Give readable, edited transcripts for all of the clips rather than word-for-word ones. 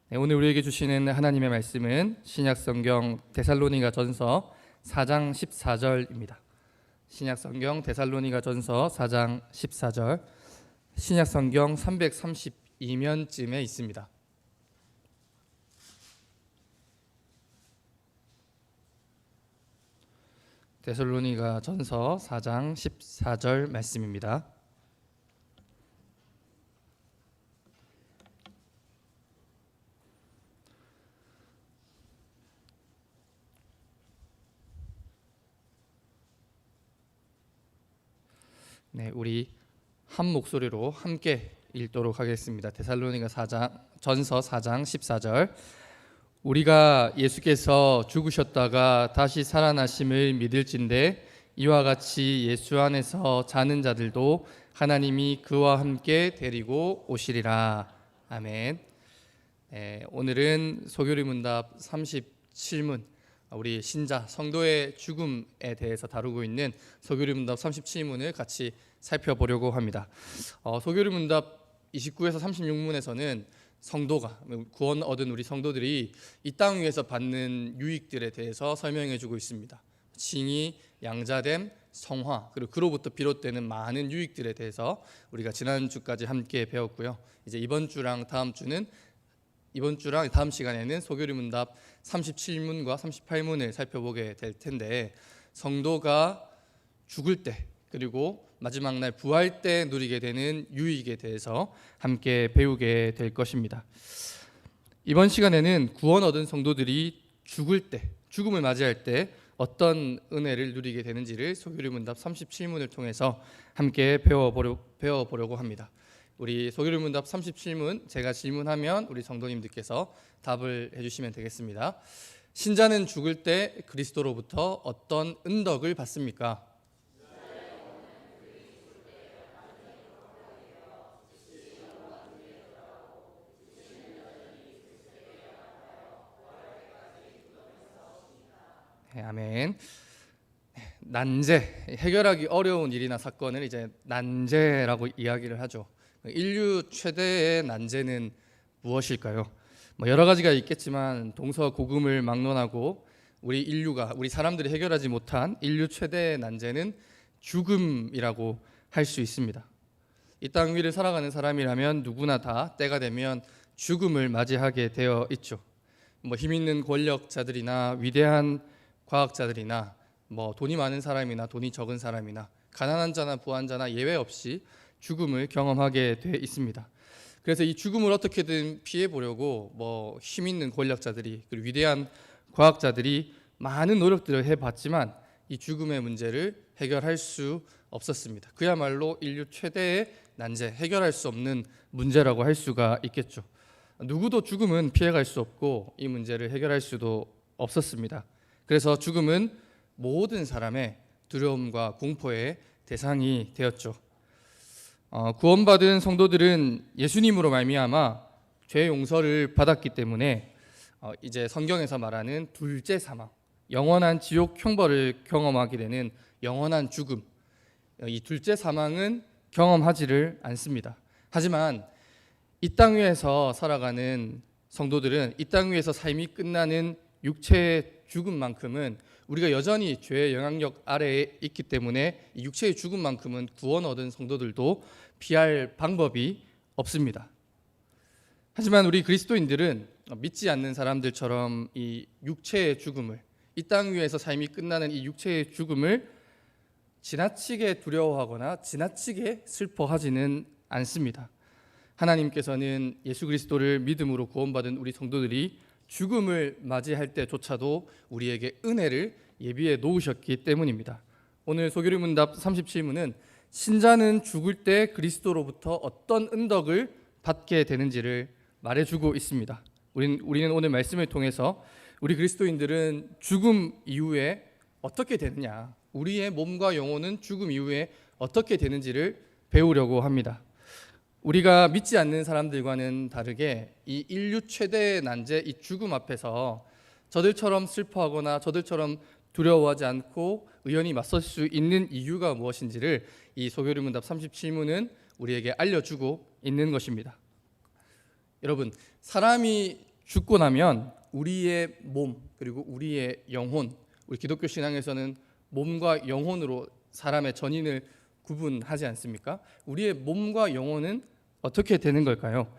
네, 오늘 우리에게 주시는 하나님의 말씀은 신약성경 데살로니가전서 4장 14절입니다. 신약성경 데살로니가전서 4장 14절, 신약성경 332면쯤에 있습니다. 데살로니가전서 4장 14절 말씀입니다. 네, 우리 한 목소리로 함께 읽도록 하겠습니다. 데살로니가 전서 4장 14절. 우리가 예수께서 죽으셨다가 다시 살아나심을 믿을진대 이와 같이 예수 안에서 자는 자들도 하나님이 그와 함께 데리고 오시리라. 아멘. 오늘은 소교리 문답 37문, 우리 신자 성도의 죽음에 대해서 다루고 있는 소교리 문답 37문을 같이 살펴보려고 합니다. 소교리 문답 29에서 36문에서는 성도가, 구원 얻은 우리 성도들이 이 땅 위에서 받는 유익들에 대해서 설명해 주고 있습니다. 칭의, 양자됨, 성화, 그리고 그로부터 비롯되는 많은 유익들에 대해서 우리가 지난주까지 함께 배웠고요. 이제 이번 주랑 다음 시간에는 소교리 문답 37문과 38문을 살펴보게 될 텐데, 성도가 죽을 때 그리고 마지막 날 부활 때 누리게 되는 유익에 대해서 함께 배우게 될 것입니다. 이번 시간에는 구원 얻은 성도들이 죽음을 맞이할 때 어떤 은혜를 누리게 되는지를 소교리 문답 37문을 통해서 함께 배워보려고 합니다. 우리 소교리 문답 37문, 제가 질문하면 우리 성도님들께서 답을 해주시면 되겠습니다. 신자는 죽을 때 그리스도로부터 어떤 은덕을 받습니까? 네, 아멘. 난제, 해결하기 어려운 일이나 사건을 이제 난제라고 이야기를 하죠. 인류 최대의 난제는 무엇일까요? 여러 가지가 있겠지만 동서고금을 막론하고 우리 사람들이 해결하지 못한 인류 최대의 난제는 죽음이라고 할 수 있습니다. 이 땅 위를 살아가는 사람이라면 누구나 다 때가 되면 죽음을 맞이하게 되어 있죠. 힘 있는 권력자들이나 위대한 과학자들이나 돈이 많은 사람이나 돈이 적은 사람이나 가난한 자나 부한 자나 예외 없이 죽음을 경험하게 돼 있습니다. 그래서 이 죽음을 어떻게든 피해 보려고 힘 있는 권력자들이 그리고 위대한 과학자들이 많은 노력들을 해봤지만 이 죽음의 문제를 해결할 수 없었습니다. 그야말로 인류 최대의 난제, 해결할 수 없는 문제라고 할 수가 있겠죠. 누구도 죽음은 피해갈 수 없고 이 문제를 해결할 수도 없었습니다. 그래서 죽음은 모든 사람의 두려움과 공포의 대상이 되었죠. 구원받은 성도들은 예수님으로 말미암아 죄 용서를 받았기 때문에 이제 성경에서 말하는 둘째 사망, 영원한 지옥 형벌을 경험하게 되는 영원한 죽음, 이 둘째 사망은 경험하지를 않습니다. 하지만 이 땅 위에서 살아가는 성도들은 이 땅 위에서 삶이 끝나는 육체의 죽음만큼은 우리가 여전히 죄의 영향력 아래에 있기 때문에 이 육체의 죽음만큼은 구원 얻은 성도들도 피할 방법이 없습니다. 하지만 우리 그리스도인들은 믿지 않는 사람들처럼 이 육체의 죽음을, 이 땅 위에서 삶이 끝나는 이 육체의 죽음을 지나치게 두려워하거나 지나치게 슬퍼하지는 않습니다. 하나님께서는 예수 그리스도를 믿음으로 구원받은 우리 성도들이 죽음을 맞이할 때조차도 우리에게 은혜를 예비해 놓으셨기 때문입니다. 오늘 소교리 문답 37문은 신자는 죽을 때 그리스도로부터 어떤 은덕을 받게 되는지를 말해주고 있습니다. 우리는 오늘 말씀을 통해서 우리 그리스도인들은 죽음 이후에 어떻게 되느냐, 우리의 몸과 영혼은 죽음 이후에 어떻게 되는지를 배우려고 합니다. 우리가 믿지 않는 사람들과는 다르게 이 인류 최대의 난제, 이 죽음 앞에서 저들처럼 슬퍼하거나 저들처럼 두려워하지 않고 의연히 맞설 수 있는 이유가 무엇인지를 이 소교리 문답 37문은 우리에게 알려주고 있는 것입니다. 여러분, 사람이 죽고 나면 우리의 몸 그리고 우리의 영혼, 우리 기독교 신앙에서는 몸과 영혼으로 사람의 전인을 구분하지 않습니까? 우리의 몸과 영혼은 어떻게 되는 걸까요?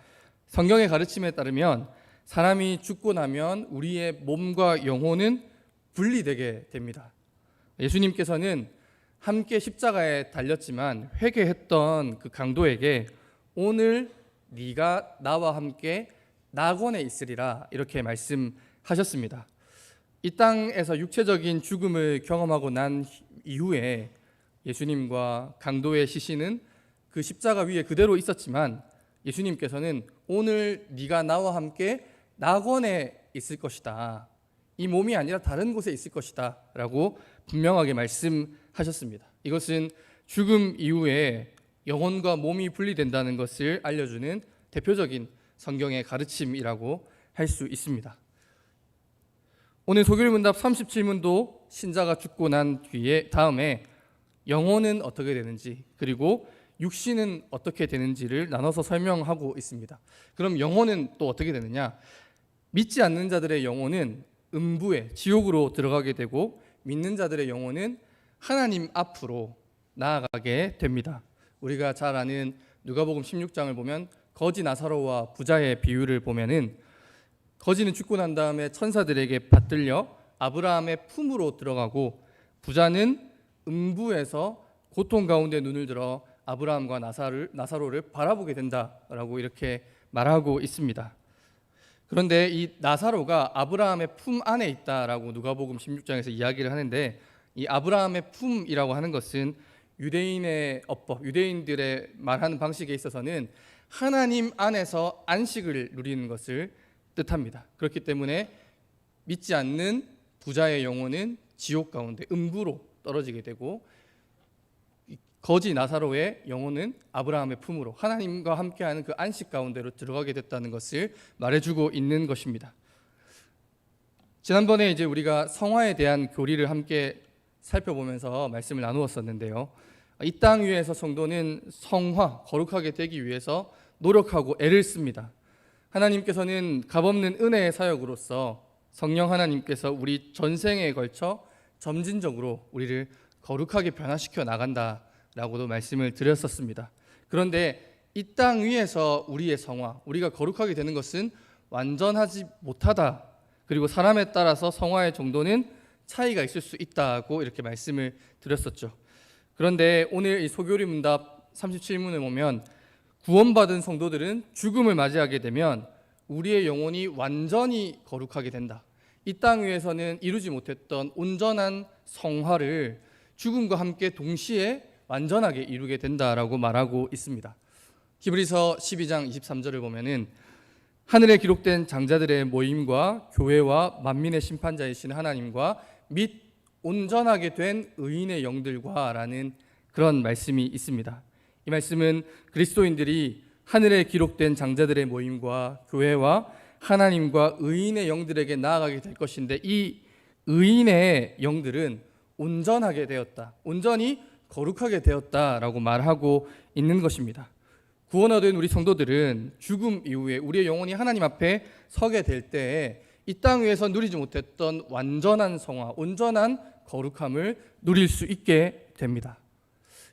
성경의 가르침에 따르면 사람이 죽고 나면 우리의 몸과 영혼은 분리되게 됩니다. 예수님께서는 함께 십자가에 달렸지만 회개했던 그 강도에게 오늘 네가 나와 함께 낙원에 있으리라 이렇게 말씀하셨습니다. 이 땅에서 육체적인 죽음을 경험하고 난 이후에 예수님과 강도의 시신은 그 십자가 위에 그대로 있었지만 예수님께서는 오늘 네가 나와 함께 낙원에 있을 것이다. 이 몸이 아니라 다른 곳에 있을 것이다 라고 분명하게 말씀하셨습니다. 이것은 죽음 이후에 영혼과 몸이 분리된다는 것을 알려주는 대표적인 성경의 가르침이라고 할 수 있습니다. 오늘 소교리문답 30질문도 신자가 죽고 난 뒤에 다음에 영혼은 어떻게 되는지 그리고 육신은 어떻게 되는지를 나눠서 설명하고 있습니다. 그럼 영혼은 또 어떻게 되느냐? 믿지 않는 자들의 영혼은 음부에 지옥으로 들어가게 되고 믿는 자들의 영혼은 하나님 앞으로 나아가게 됩니다. 우리가 잘 아는 누가복음 16장을 보면 거지 나사로와 부자의 비유를 보면은 거지는 죽고 난 다음에 천사들에게 받들려 아브라함의 품으로 들어가고 부자는 음부에서 고통 가운데 눈을 들어 아브라함과 나사로를 바라보게 된다라고 이렇게 말하고 있습니다. 그런데 이 나사로가 아브라함의 품 안에 있다라고 누가복음 16장에서 이야기를 하는데 이 아브라함의 품이라고 하는 것은 유대인의 어법, 유대인들의 말하는 방식에 있어서는 하나님 안에서 안식을 누리는 것을 뜻합니다. 그렇기 때문에 믿지 않는 부자의 영혼은 지옥 가운데 음부로 떨어지게 되고 거지 나사로의 영혼은 아브라함의 품으로 하나님과 함께하는 그 안식 가운데로 들어가게 됐다는 것을 말해주고 있는 것입니다. 지난번에 이제 우리가 성화에 대한 교리를 함께 살펴보면서 말씀을 나누었었는데요. 이 땅 위에서 성도는 성화, 거룩하게 되기 위해서 노력하고 애를 씁니다. 하나님께서는 값없는 은혜의 사역으로서 성령 하나님께서 우리 전생에 걸쳐 점진적으로 우리를 거룩하게 변화시켜 나간다라고도 말씀을 드렸었습니다. 그런데 이 땅 위에서 우리의 성화, 우리가 거룩하게 되는 것은 완전하지 못하다. 그리고 사람에 따라서 성화의 정도는 차이가 있을 수 있다고 이렇게 말씀을 드렸었죠. 그런데 오늘 이 소교리 문답 37문을 보면 구원받은 성도들은 죽음을 맞이하게 되면 우리의 영혼이 완전히 거룩하게 된다. 이 땅 위에서는 이루지 못했던 온전한 성화를 죽음과 함께 동시에 완전하게 이루게 된다라고 말하고 있습니다. 히브리서 12장 23절을 보면은 하늘에 기록된 장자들의 모임과 교회와 만민의 심판자이신 하나님과 및 온전하게 된 의인의 영들과 라는 그런 말씀이 있습니다. 이 말씀은 그리스도인들이 하늘에 기록된 장자들의 모임과 교회와 하나님과 의인의 영들에게 나아가게 될 것인데 이 의인의 영들은 온전하게 되었다. 온전히 거룩하게 되었다라고 말하고 있는 것입니다. 구원 얻은 우리 성도들은 죽음 이후에 우리의 영혼이 하나님 앞에 서게 될 때에 이 땅 위에서 누리지 못했던 완전한 성화, 온전한 거룩함을 누릴 수 있게 됩니다.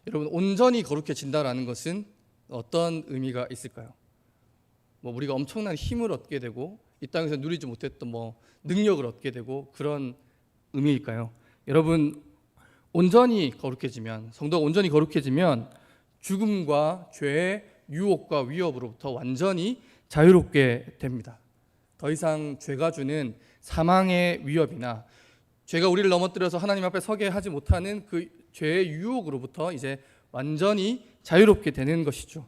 여러분, 온전히 거룩해진다라는 것은 어떤 의미가 있을까요? 우리가 엄청난 힘을 얻게 되고 이 땅에서 누리지 못했던 능력을 얻게 되고 그런 의미일까요? 여러분, 온전히 거룩해지면, 성도가 온전히 거룩해지면 죽음과 죄의 유혹과 위협으로부터 완전히 자유롭게 됩니다. 더 이상 죄가 주는 사망의 위협이나 죄가 우리를 넘어뜨려서 하나님 앞에 서게 하지 못하는 그 죄의 유혹으로부터 이제 완전히 자유롭게 되는 것이죠.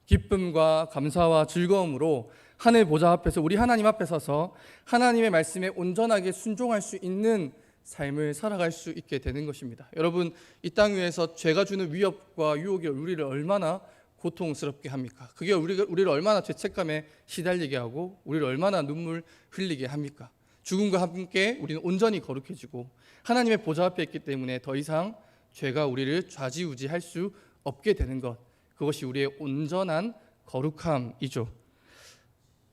기쁨과 감사와 즐거움으로 하늘 보좌 앞에서 우리 하나님 앞에 서서 하나님의 말씀에 온전하게 순종할 수 있는 삶을 살아갈 수 있게 되는 것입니다. 여러분, 이 땅 위에서 죄가 주는 위협과 유혹이 우리를 얼마나 고통스럽게 합니까? 그게 우리를 얼마나 죄책감에 시달리게 하고 우리를 얼마나 눈물 흘리게 합니까? 죽음과 함께 우리는 온전히 거룩해지고 하나님의 보좌 앞에 있기 때문에 더 이상 죄가 우리를 좌지우지할 수 없게 되는 것, 그것이 우리의 온전한 거룩함이죠.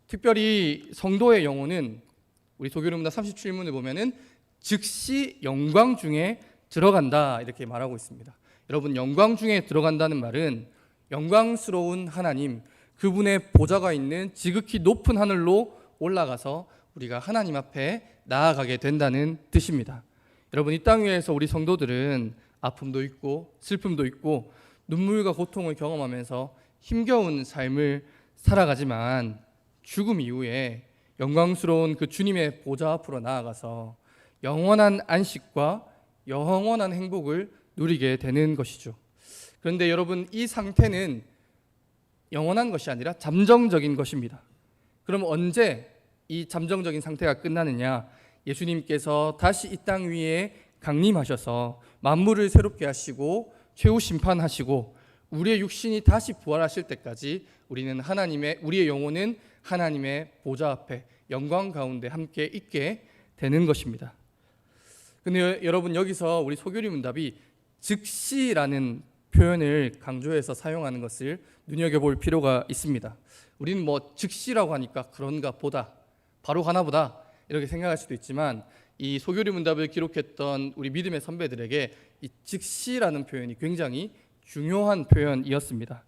특별히 성도의 영혼은 우리 소교리문답 37문을 보면은 즉시 영광 중에 들어간다 이렇게 말하고 있습니다. 여러분, 영광 중에 들어간다는 말은 영광스러운 하나님, 그분의 보좌가 있는 지극히 높은 하늘로 올라가서 우리가 하나님 앞에 나아가게 된다는 뜻입니다. 여러분, 이 땅 위에서 우리 성도들은 아픔도 있고 슬픔도 있고 눈물과 고통을 경험하면서 힘겨운 삶을 살아가지만 죽음 이후에 영광스러운 그 주님의 보좌 앞으로 나아가서 영원한 안식과 영원한 행복을 누리게 되는 것이죠. 그런데 여러분, 이 상태는 영원한 것이 아니라 잠정적인 것입니다. 그럼 언제 이 잠정적인 상태가 끝나느냐? 예수님께서 다시 이 땅 위에 강림하셔서 만물을 새롭게 하시고 최후 심판하시고 우리의 육신이 다시 부활하실 때까지 우리의 영혼은 하나님의 보좌 앞에 영광 가운데 함께 있게 되는 것입니다. 근데 여러분, 여기서 우리 소교리문답이 즉시라는 표현을 강조해서 사용하는 것을 눈여겨볼 필요가 있습니다. 우리는 즉시라고 하니까 그런가 보다, 바로 가나 보다 이렇게 생각할 수도 있지만 이 소교리문답을 기록했던 우리 믿음의 선배들에게 이 즉시라는 표현이 굉장히 중요한 표현이었습니다.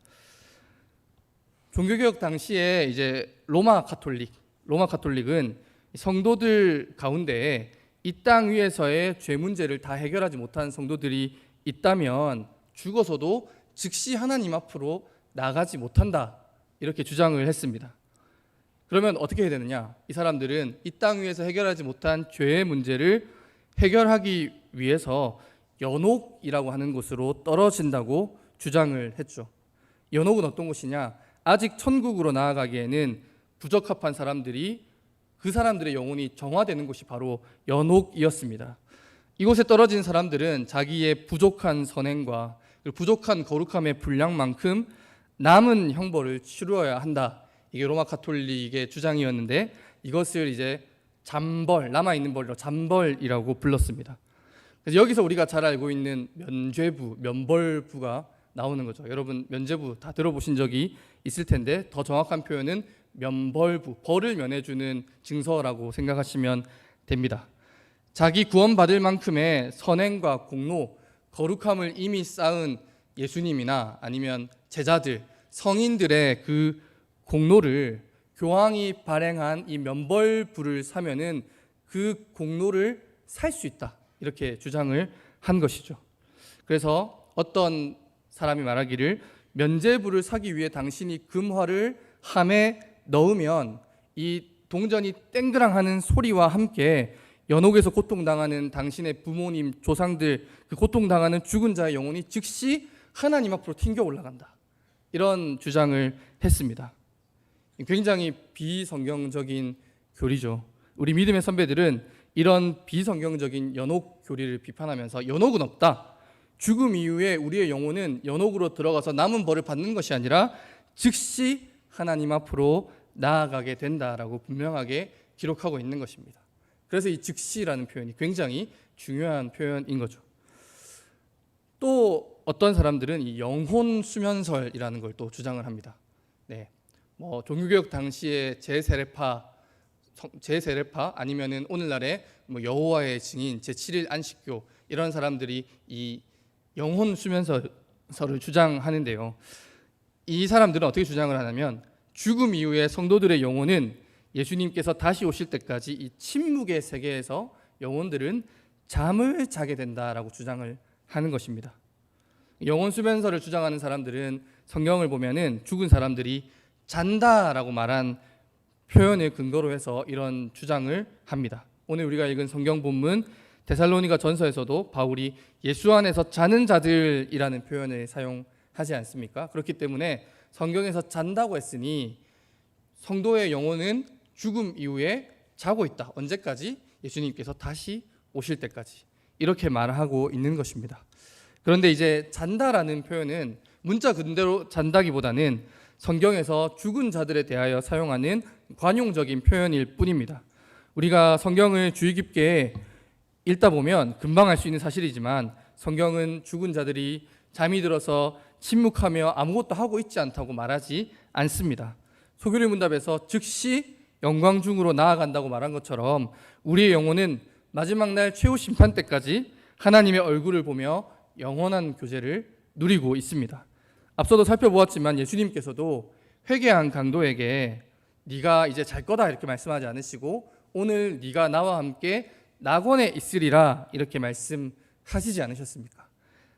종교개혁 당시에 이제 로마 카톨릭은 성도들 가운데 이 땅 위에서의 죄 문제를 다 해결하지 못한 성도들이 있다면 죽어서도 즉시 하나님 앞으로 나가지 못한다 이렇게 주장을 했습니다. 그러면 어떻게 해야 되느냐? 이 사람들은 이 땅 위에서 해결하지 못한 죄의 문제를 해결하기 위해서 연옥이라고 하는 곳으로 떨어진다고 주장을 했죠. 연옥은 어떤 곳이냐? 아직 천국으로 나아가기에는 부적합한 사람들이, 그 사람들의 영혼이 정화되는 곳이 바로 연옥이었습니다. 이곳에 떨어진 사람들은 자기의 부족한 선행과 부족한 거룩함의 분량만큼 남은 형벌을 치루어야 한다. 이게 로마 가톨릭의 주장이었는데 이것을 이제 잠벌, 남아있는 벌로 잠벌이라고 불렀습니다. 그래서 여기서 우리가 잘 알고 있는 면죄부, 면벌부가 나오는 거죠. 여러분, 면죄부 다 들어보신 적이 있을 텐데 더 정확한 표현은 면벌부, 벌을 면해주는 증서라고 생각하시면 됩니다. 자기 구원받을 만큼의 선행과 공로, 거룩함을 이미 쌓은 예수님이나 아니면 제자들, 성인들의 그 공로를 교황이 발행한 이 면벌부를 사면은 그 공로를 살 수 있다 이렇게 주장을 한 것이죠. 그래서 어떤 사람이 말하기를 면죄부를 사기 위해 당신이 금화를 함에 넣으면 이 동전이 땡그랑하는 소리와 함께 연옥에서 고통당하는 당신의 부모님, 조상들, 그 고통당하는 죽은 자의 영혼이 즉시 하나님 앞으로 튕겨 올라간다. 이런 주장을 했습니다. 굉장히 비성경적인 교리죠. 우리 믿음의 선배들은 이런 비성경적인 연옥 교리를 비판하면서 연옥은 없다. 죽음 이후에 우리의 영혼은 연옥으로 들어가서 남은 벌을 받는 것이 아니라 즉시 하나님 앞으로 나아가게 된다라고 분명하게 기록하고 있는 것입니다. 그래서 이 즉시라는 표현이 굉장히 중요한 표현인 거죠. 또 어떤 사람들은 이 영혼 수면설이라는 걸 또 주장을 합니다. 네, 종교개혁 당시에 제세례파 아니면은 오늘날의 여호와의 증인, 제7일 안식교 이런 사람들이 이 영혼 수면설을 주장하는데요. 이 사람들은 어떻게 주장을 하냐면 죽음 이후에 성도들의 영혼은 예수님께서 다시 오실 때까지 이 침묵의 세계에서 영혼들은 잠을 자게 된다라고 주장을 하는 것입니다. 영혼 수면설을 주장하는 사람들은 성경을 보면은 죽은 사람들이 잔다라고 말한 표현을 근거로 해서 이런 주장을 합니다. 오늘 우리가 읽은 성경 본문 데살로니가 전서에서도 바울이 예수 안에서 자는 자들이라는 표현을 사용하지 않습니까? 그렇기 때문에 성경에서 잔다고 했으니 성도의 영혼은 죽음 이후에 자고 있다. 언제까지? 예수님께서 다시 오실 때까지. 이렇게 말하고 있는 것입니다. 그런데 이제 잔다라는 표현은 문자 그대로 잔다기보다는 성경에서 죽은 자들에 대하여 사용하는 관용적인 표현일 뿐입니다. 우리가 성경을 주의 깊게 읽다 보면 금방 알 수 있는 사실이지만 성경은 죽은 자들이 잠이 들어서 침묵하며 아무것도 하고 있지 않다고 말하지 않습니다. 소교리 문답에서 즉시 영광 중으로 나아간다고 말한 것처럼 우리의 영혼은 마지막 날 최후 심판 때까지 하나님의 얼굴을 보며 영원한 교제를 누리고 있습니다. 앞서도 살펴보았지만 예수님께서도 회개한 강도에게 네가 이제 잘 거다 이렇게 말씀하지 않으시고 오늘 네가 나와 함께 낙원에 있으리라 이렇게 말씀하시지 않으셨습니까?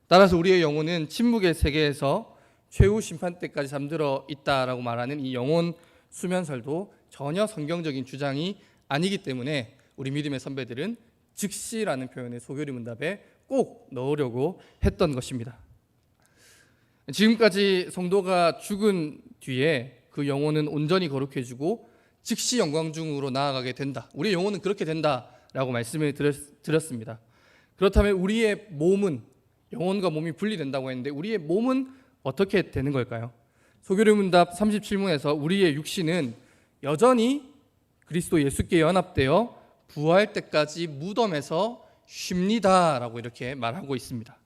따라서 우리의 영혼은 침묵의 세계에서 최후 심판 때까지 잠들어 있다라고 말하는 이 영혼 수면설도 전혀 성경적인 주장이 아니기 때문에 우리 믿음의 선배들은 즉시라는 표현을 소교리 문답에 꼭 넣으려고 했던 것입니다. 지금까지 성도가 죽은 뒤에 그 영혼은 온전히 거룩해지고 즉시 영광 중으로 나아가게 된다. 우리의 영혼은 그렇게 된다라고 말씀을 드렸습니다. 그렇다면 우리의 몸은 영혼과 몸이 분리된다고 했는데 우리의 몸은 어떻게 되는 걸까요? 소교리 문답 37문에서 우리의 육신은 여전히 그리스도 예수께 연합되어 부활 때까지 무덤에서 쉽니다라고 이렇게 말하고 있습니다.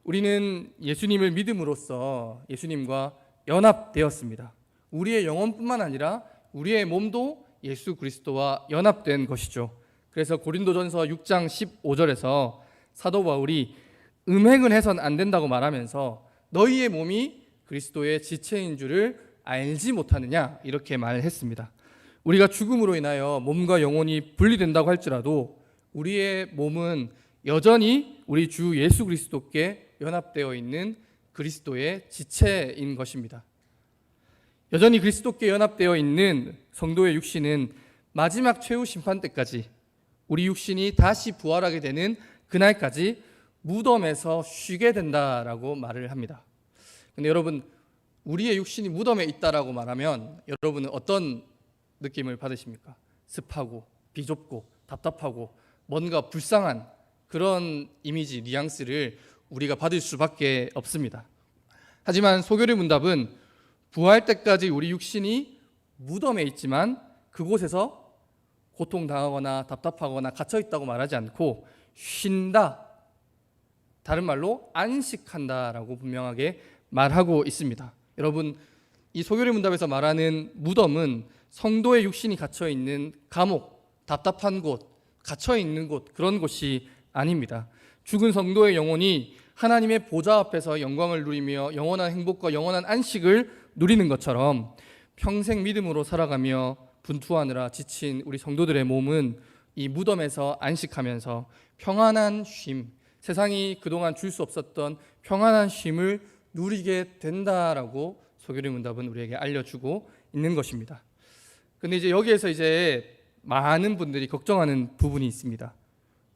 우리는 예수님을 믿음으로써 예수님과 연합되었습니다. 우리의 영혼뿐만 아니라 우리의 몸도 예수 그리스도와 연합된 것이죠. 그래서 고린도전서 6장 15절에서 사도 바울이 음행을 해서는 안 된다고 말하면서 너희의 몸이 그리스도의 지체인 줄을 알지 못하느냐 이렇게 말했습니다. 우리가 죽음으로 인하여 몸과 영혼이 분리된다고 할지라도 우리의 몸은 여전히 우리 주 예수 그리스도께 연합되어 있는 그리스도의 지체인 것입니다. 여전히 그리스도께 연합되어 있는 성도의 육신은 마지막 최후 심판 때까지 우리 육신이 다시 부활하게 되는 그날까지 무덤에서 쉬게 된다라고 말을 합니다. 근데 여러분, 우리의 육신이 무덤에 있다라고 말하면 여러분은 어떤 느낌을 받으십니까? 습하고 비좁고 답답하고 뭔가 불쌍한 그런 이미지, 뉘앙스를 우리가 받을 수밖에 없습니다. 하지만 소교리 문답은 부활 때까지 우리 육신이 무덤에 있지만 그곳에서 고통당하거나 답답하거나 갇혀있다고 말하지 않고 쉰다, 다른 말로 안식한다라고 분명하게 말하고 있습니다. 여러분, 이 소교리 문답에서 말하는 무덤은 성도의 육신이 갇혀있는 감옥, 답답한 곳, 갇혀있는 곳, 그런 곳이 아닙니다. 죽은 성도의 영혼이 하나님의 보좌 앞에서 영광을 누리며 영원한 행복과 영원한 안식을 누리는 것처럼 평생 믿음으로 살아가며 분투하느라 지친 우리 성도들의 몸은 이 무덤에서 안식하면서 평안한 쉼, 세상이 그동안 줄 수 없었던 평안한 쉼을 누리게 된다라고 소교리 문답은 우리에게 알려주고 있는 것입니다. 근데 이제 여기에서 이제 많은 분들이 걱정하는 부분이 있습니다.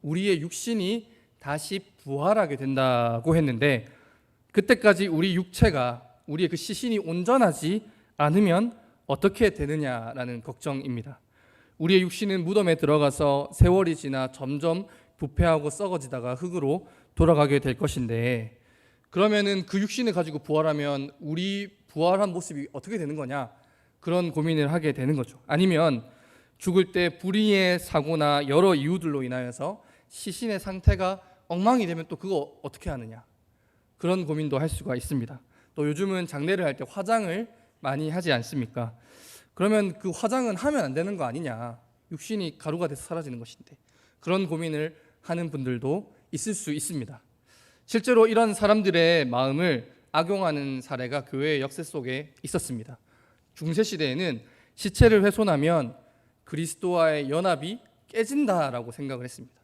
우리의 육신이 다시 부활하게 된다고 했는데 그때까지 우리 육체가 우리의 그 시신이 온전하지 않으면 어떻게 되느냐라는 걱정입니다. 우리의 육신은 무덤에 들어가서 세월이 지나 점점 부패하고 썩어지다가 흙으로 돌아가게 될 것인데 그러면은 그 육신을 가지고 부활하면 우리 부활한 모습이 어떻게 되는 거냐? 그런 고민을 하게 되는 거죠. 아니면 죽을 때 불의의 사고나 여러 이유들로 인하여서 시신의 상태가 엉망이 되면 또 그거 어떻게 하느냐? 그런 고민도 할 수가 있습니다. 또 요즘은 장례를 할 때 화장을 많이 하지 않습니까? 그러면 그 화장은 하면 안 되는 거 아니냐? 육신이 가루가 돼서 사라지는 것인데 그런 고민을 하는 분들도 있을 수 있습니다. 실제로 이런 사람들의 마음을 악용하는 사례가 교회의 역사 속에 있었습니다. 중세시대에는 시체를 훼손하면 그리스도와의 연합이 깨진다라고 생각을 했습니다.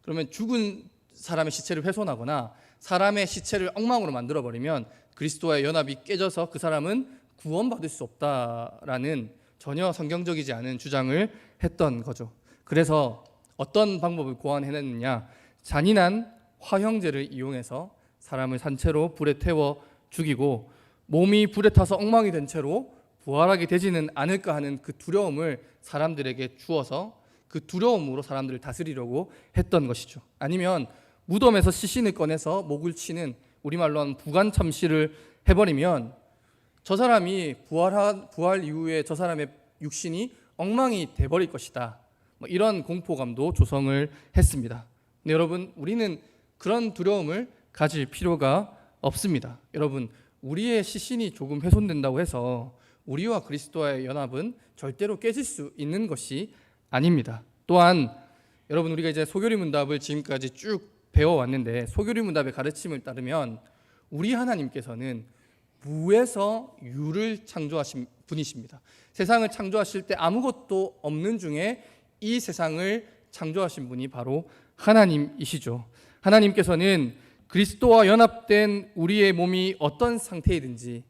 그러면 죽은 사람의 시체를 훼손하거나 사람의 시체를 엉망으로 만들어버리면 그리스도와의 연합이 깨져서 그 사람은 구원받을 수 없다라는 전혀 성경적이지 않은 주장을 했던 거죠. 그래서 어떤 방법을 고안해냈느냐, 잔인한 화형제를 이용해서 사람을 산채로 불에 태워 죽이고 몸이 불에 타서 엉망이 된 채로 부활하게 되지는 않을까 하는 그 두려움을 사람들에게 주어서 그 두려움으로 사람들을 다스리려고 했던 것이죠. 아니면 무덤에서 시신을 꺼내서 목을 치는 우리말로 하는 부관참시를 해버리면 저 사람이 부활 이후에 저 사람의 육신이 엉망이 돼버릴 것이다, 이런 공포감도 조성을 했습니다. 근데 여러분, 우리는 그런 두려움을 가질 필요가 없습니다. 여러분, 우리의 시신이 조금 훼손된다고 해서 우리와 그리스도와의 연합은 절대로 깨질 수 있는 것이 아닙니다. 또한 여러분, 우리가 이제 소교리 문답을 지금까지 쭉 배워왔는데, 소교리 문답의 가르침을 따르면 우리 하나님께서는 무에서 유를 창조하신 분이십니다. 세상을 창조하실 때 아무것도 없는 중에 이 세상을 창조하신 분이 바로 하나님이시죠. 하나님께서는 그리스도와 연합된 우리의 몸이 어떤 상태이든지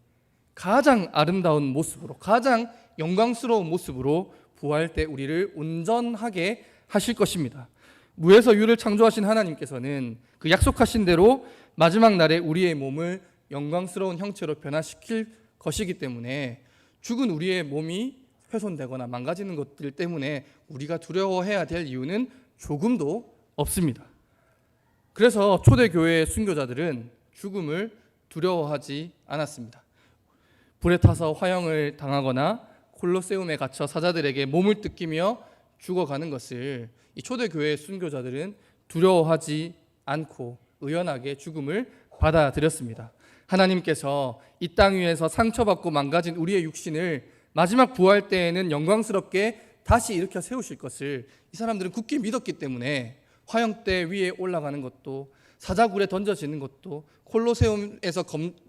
가장 아름다운 모습으로, 가장 영광스러운 모습으로 부활 때 우리를 온전하게 하실 것입니다. 무에서 유를 창조하신 하나님께서는 그 약속하신 대로 마지막 날에 우리의 몸을 영광스러운 형체로 변화시킬 것이기 때문에 죽은 우리의 몸이 훼손되거나 망가지는 것들 때문에 우리가 두려워해야 될 이유는 조금도 없습니다. 그래서 초대교회의 순교자들은 죽음을 두려워하지 않았습니다. 불에 타서 화형을 당하거나 콜로세움에 갇혀 사자들에게 몸을 뜯기며 죽어가는 것을 이 초대교회의 순교자들은 두려워하지 않고 의연하게 죽음을 받아들였습니다. 하나님께서 이 땅 위에서 상처받고 망가진 우리의 육신을 마지막 부활 때에는 영광스럽게 다시 일으켜 세우실 것을 이 사람들은 굳게 믿었기 때문에 화형대 위에 올라가는 것도, 사자굴에 던져지는 것도, 콜로세움에서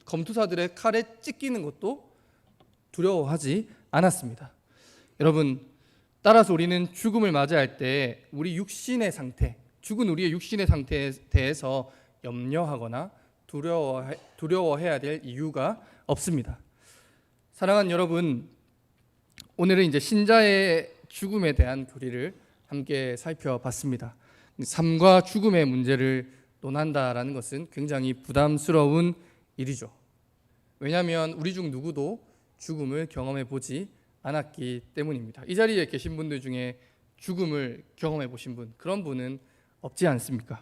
검투사들의 칼에 찢기는 것도 두려워하지 않았습니다. 여러분, 따라서 우리는 죽음을 맞이할 때 우리 육신의 상태, 죽은 우리의 육신의 상태에 대해서 염려하거나 두려워해야 될 이유가 없습니다. 사랑하는 여러분, 오늘은 이제 신자의 죽음에 대한 교리를 함께 살펴봤습니다. 삶과 죽음의 문제를 논한다라는 것은 굉장히 부담스러운 일이죠. 왜냐하면 우리 중 누구도 죽음을 경험해 보지 않았기 때문입니다. 이 자리에 계신 분들 중에 죽음을 경험해 보신 분, 그런 분은 없지 않습니까?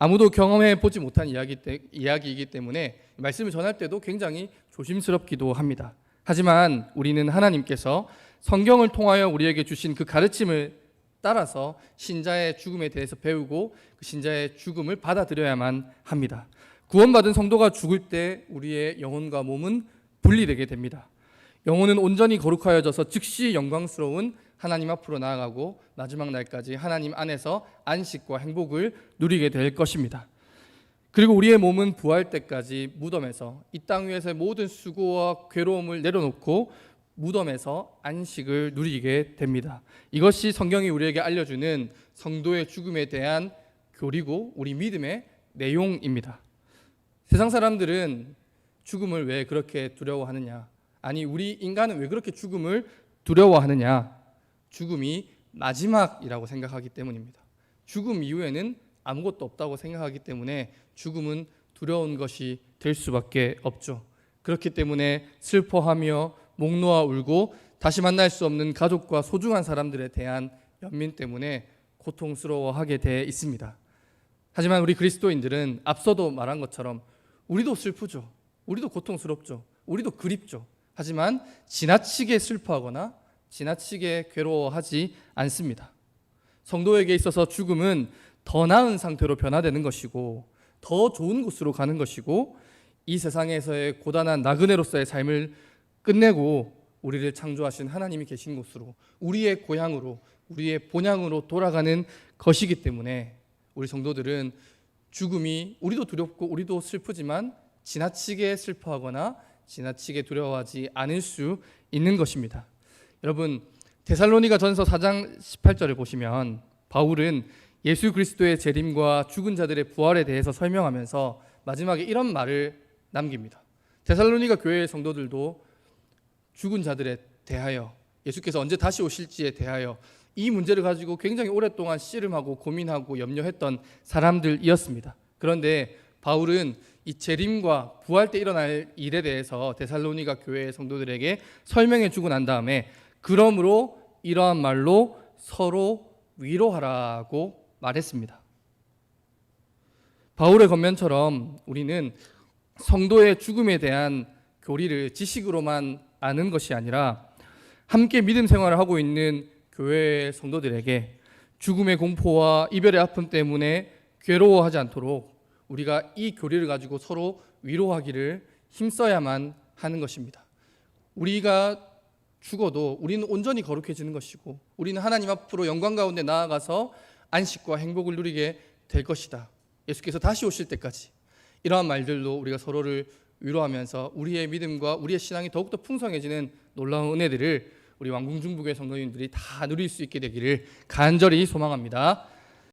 아무도 경험해 보지 못한 이야기이기 때문에 말씀을 전할 때도 굉장히 조심스럽기도 합니다. 하지만 우리는 하나님께서 성경을 통하여 우리에게 주신 그 가르침을 따라서 신자의 죽음에 대해서 배우고 그 신자의 죽음을 받아들여야만 합니다. 구원받은 성도가 죽을 때 우리의 영혼과 몸은 분리되게 됩니다. 영혼은 온전히 거룩하여져서 즉시 영광스러운 하나님 앞으로 나아가고 마지막 날까지 하나님 안에서 안식과 행복을 누리게 될 것입니다. 그리고 우리의 몸은 부활 때까지 무덤에서 이 땅 위에서의 모든 수고와 괴로움을 내려놓고 무덤에서 안식을 누리게 됩니다. 이것이 성경이 우리에게 알려주는 성도의 죽음에 대한 교리고 우리 믿음의 내용입니다. 세상 사람들은 죽음을 왜 그렇게 두려워하느냐? 아니, 우리 인간은 왜 그렇게 죽음을 두려워하느냐? 죽음이 마지막이라고 생각하기 때문입니다. 죽음 이후에는 아무것도 없다고 생각하기 때문에 죽음은 두려운 것이 될 수밖에 없죠. 그렇기 때문에 슬퍼하며 목 놓아 울고 다시 만날 수 없는 가족과 소중한 사람들에 대한 연민 때문에 고통스러워하게 돼 있습니다. 하지만 우리 그리스도인들은 앞서도 말한 것처럼 우리도 슬프죠. 우리도 고통스럽죠. 우리도 그립죠. 하지만 지나치게 슬퍼하거나 지나치게 괴로워하지 않습니다. 성도에게 있어서 죽음은 더 나은 상태로 변화되는 것이고 더 좋은 곳으로 가는 것이고 이 세상에서의 고단한 나그네로서의 삶을 끝내고 우리를 창조하신 하나님이 계신 곳으로, 우리의 고향으로, 우리의 본향으로 돌아가는 것이기 때문에 우리 성도들은 죽음이 우리도 두렵고 우리도 슬프지만 지나치게 슬퍼하거나 지나치게 두려워하지 않을 수 있는 것입니다. 여러분, 데살로니가 전서 4장 18절을 보시면 바울은 예수 그리스도의 재림과 죽은 자들의 부활에 대해서 설명하면서 마지막에 이런 말을 남깁니다. 데살로니가 교회의 성도들도 죽은 자들에 대하여, 예수께서 언제 다시 오실지에 대하여 이 문제를 가지고 굉장히 오랫동안 씨름하고 고민하고 염려했던 사람들이었습니다. 그런데 바울은 이 재림과 부활 때 일어날 일에 대해서 데살로니가 교회의 성도들에게 설명해 주고 난 다음에 그러므로 이러한 말로 서로 위로하라고 말했습니다. 바울의 권면처럼 우리는 성도의 죽음에 대한 교리를 지식으로만 아는 것이 아니라 함께 믿음 생활을 하고 있는 교회의 성도들에게 죽음의 공포와 이별의 아픔 때문에 괴로워하지 않도록 우리가 이 교리를 가지고 서로 위로하기를 힘써야만 하는 것입니다. 우리가 죽어도 우리는 온전히 거룩해지는 것이고 우리는 하나님 앞으로 영광 가운데 나아가서 안식과 행복을 누리게 될 것이다. 예수께서 다시 오실 때까지 이러한 말들로 우리가 서로를 위로하면서 우리의 믿음과 우리의 신앙이 더욱더 풍성해지는 놀라운 은혜들을 우리 왕궁중부교회 성도님들이 다 누릴 수 있게 되기를 간절히 소망합니다.